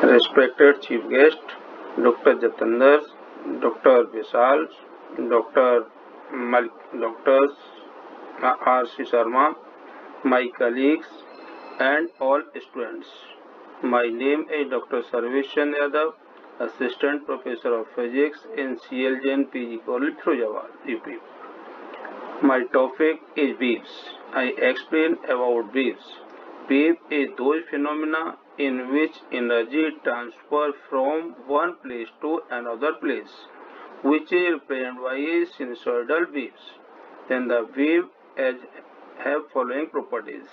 Respected Chief Guest, Dr. Jatendra, Dr. Vishal, Dr. Dr. R.C. Sharma, my colleagues, and all students. My name is Dr. Sarvesh Yadav, Assistant Professor of Physics in CLJN PG College, Firozabad, UP. My topic is waves. I explain about waves. Wave is those phenomena in which energy transfers from one place to another place, which is represented by sinusoidal waves. Then the wave have following properties.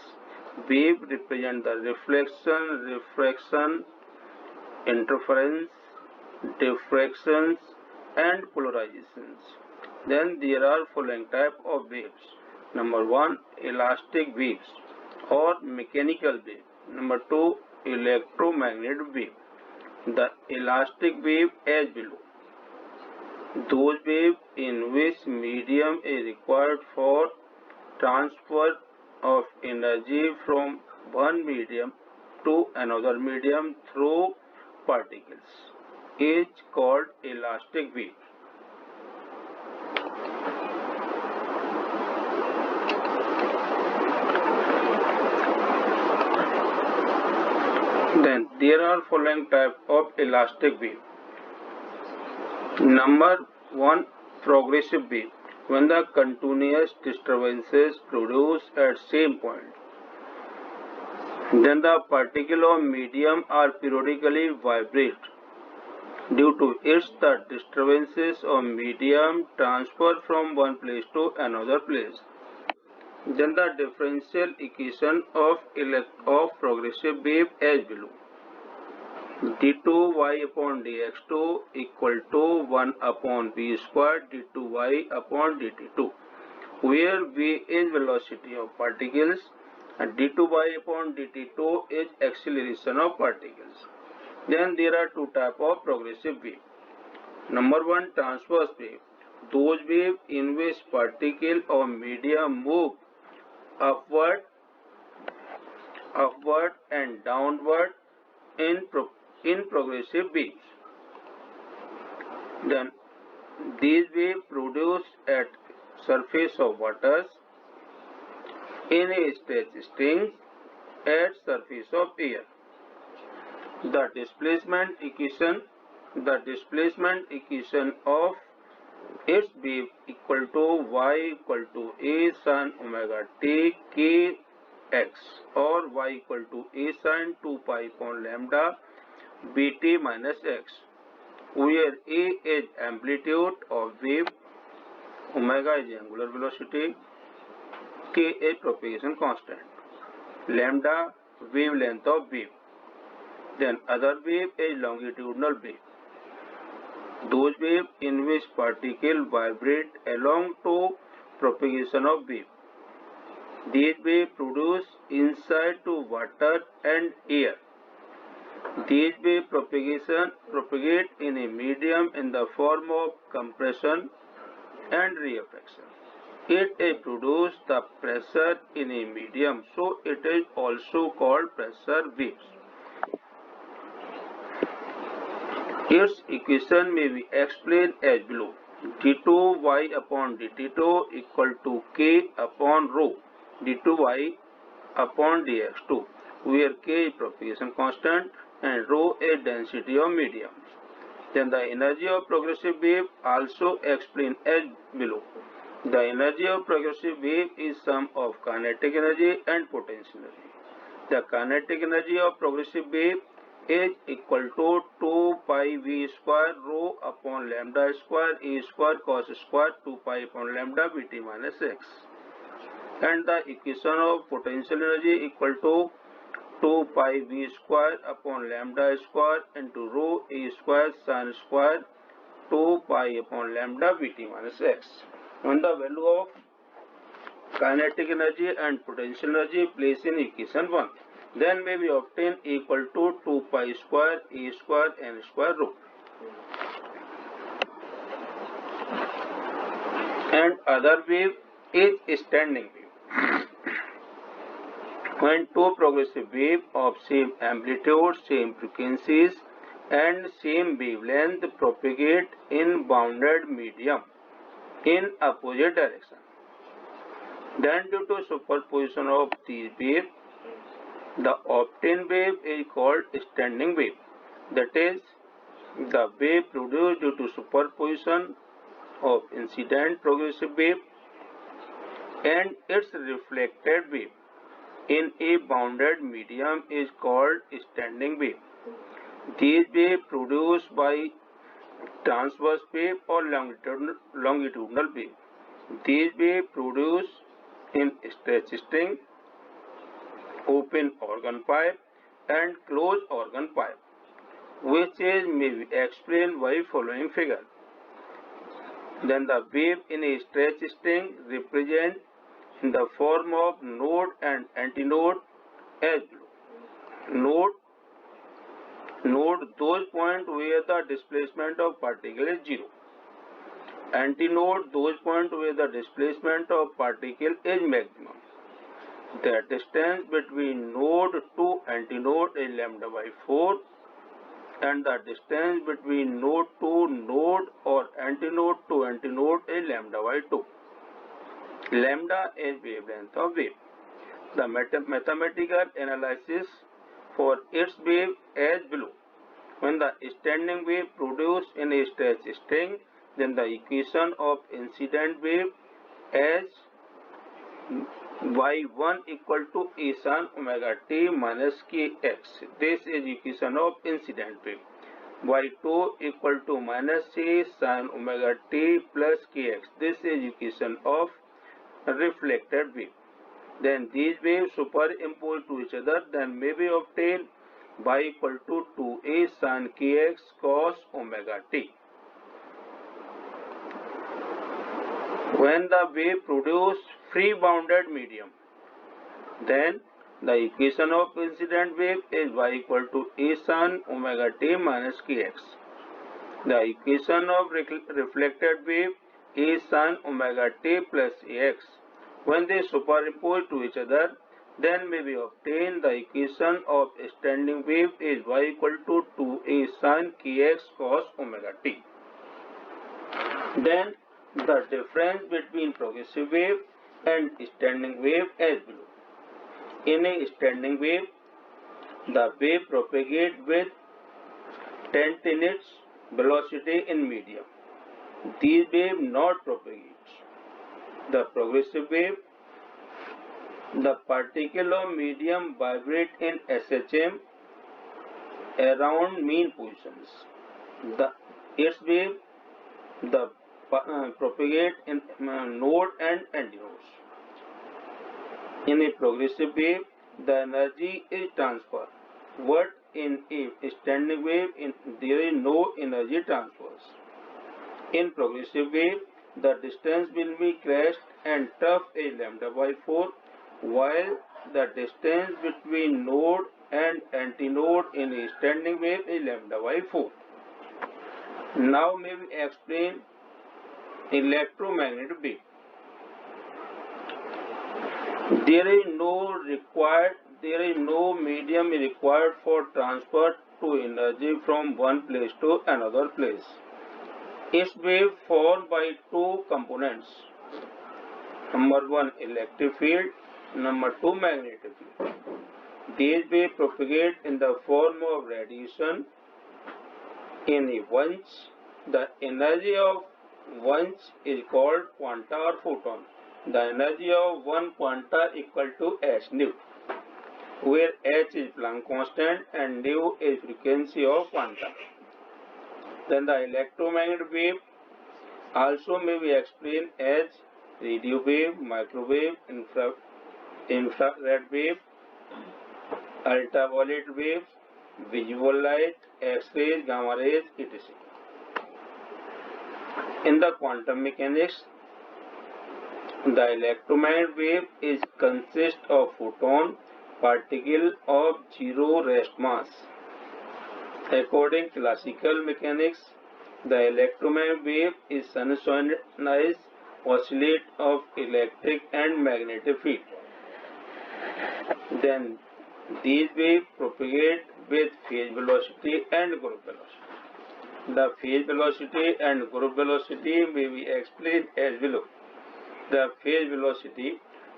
Wave represent the reflection, refraction, interference, diffractions, and polarizations. Then there are following type of waves. Number 1, elastic waves or mechanical wave. Number 2, electromagnetic wave. The elastic wave as below. Those waves in which medium is required for transfer of energy from one medium to another medium through particles is called elastic wave. Then there are following type of elastic wave. Number 1, progressive wave. When the continuous disturbances produced at same point, then the particle of medium are periodically vibrate. Due to its the disturbances of medium transfer from one place to another place. Then the differential equation of progressive wave as below. d2y upon dx2 equal to 1 upon v square d2y upon dt2, where v is velocity of particles and d2y upon dt2 is acceleration of particles. Then there are two types of progressive wave. Number 1, transverse wave. Those waves in which particle or medium move upward and downward in progressive waves. Then these waves produced at surface of waters in a stretch strings at surface of air. The displacement equation of its wave equal to y equal to a sin omega t k x or y equal to a sin 2 pi upon lambda bt minus x, where a is amplitude of wave, omega is angular velocity, k is propagation constant, lambda wavelength of wave. Then other wave is longitudinal wave. Those waves in which particles vibrate along to propagation of wave. These waves produce inside to water and air. These waves propagate in a medium in the form of compression and rarefaction. It produces the pressure in a medium, so it is also called pressure waves. Its equation may be explained as below. d2y upon dt2 equal to k upon rho d2y upon dx2, where k is propagation constant and rho is density of medium. Then the energy of progressive wave also explained as below. The energy of progressive wave is sum of kinetic energy and potential energy. The kinetic energy of progressive wave is equal to 2 pi v square rho upon lambda square a square cos square 2 pi upon lambda bt minus x. And the equation of potential energy equal to 2 pi v square upon lambda square into rho a square sin square 2 pi upon lambda bt minus x. When the value of kinetic energy and potential energy placed in equation 1, then may be obtained equal to 2 pi square a square n square rho. And other wave is standing wave. When two progressive waves of same amplitude, same frequencies, and same wavelength propagate in bounded medium in opposite direction, then due to superposition of these waves, the obtained wave is called standing wave. That is, the wave produced due to superposition of incident progressive wave and its reflected wave in a bounded medium is called standing wave. These waves produced by transverse wave or longitudinal wave. These waves produced in stretch string, open organ pipe and closed organ pipe, which is may be explained by following figure. Then the wave in a stretch string represent in the form of node and antinode as below. Node those points where the displacement of particle is zero. Antinode those points where the displacement of particle is maximum. The distance between node to antinode is lambda by 4 and the distance between node to node or antinode to antinode is lambda by 2. Lambda is wavelength of wave. The mathematical analysis for its wave as below. When the standing wave produced in a stretch string, then the equation of incident wave as y1 equal to a sin omega t minus kx. This is equation of incident wave. y2 equal to minus a sin omega t plus kx. This is equation of reflected wave. Then these waves superimpose to each other, then may be obtained y equal to 2a sin kx cos omega t. When the wave produced free bounded medium, then the equation of incident wave is y equal to a sin omega t minus kx. The equation of reflected wave is sin omega t plus ax. When they superimpose to each other, then may be obtained the equation of standing wave is y equal to 2a sin kx cos omega t. Then the difference between progressive wave and standing wave as below. In a standing wave, the wave propagates with 10 units velocity in medium. These waves not propagate. The progressive wave, the particle of medium vibrate in SHM around mean positions. Its wave propagate in node and antinodes. In a progressive wave, the energy is transferred. But in a standing wave, there is no energy transfers. In progressive wave, the distance will be crest and trough is lambda by 4, while the distance between node and antinode in a standing wave is lambda by 4. Now may we explain electromagnetic wave. There is no medium required for transfer to energy from one place to another place. Its wave formed by two components. Number 1 electric field, number 2 magnetic field. These waves propagate in the form of radiation in a bunch. The energy of bunch is called quanta or photon. The energy of one quanta equal to h nu, where h is Planck constant and nu is frequency of quanta. Then the electromagnetic wave also may be explained as radio wave, microwave, infrared wave, ultraviolet waves, visual light, X-rays, gamma rays, etc. In the quantum mechanics, the electromagnetic wave is consist of photon particle of zero rest mass. According to classical mechanics, the electromagnetic wave is sinusoidal oscillate of electric and magnetic field. Then these waves propagate with phase velocity and group velocity. The phase velocity and group velocity may be explained as below. The phase velocity: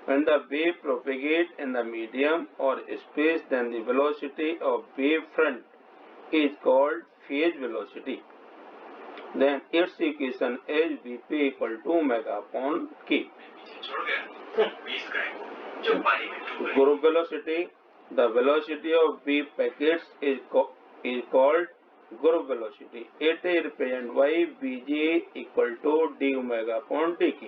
when the wave propagates in the medium or space, then the velocity of wave front is called phase velocity. Then its equation is Vp equal to omega upon k. Group velocity: the velocity of wave packets is called group velocity. It is represented by Vj equal to d omega upon dk.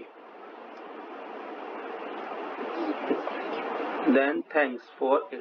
Then thanks for it.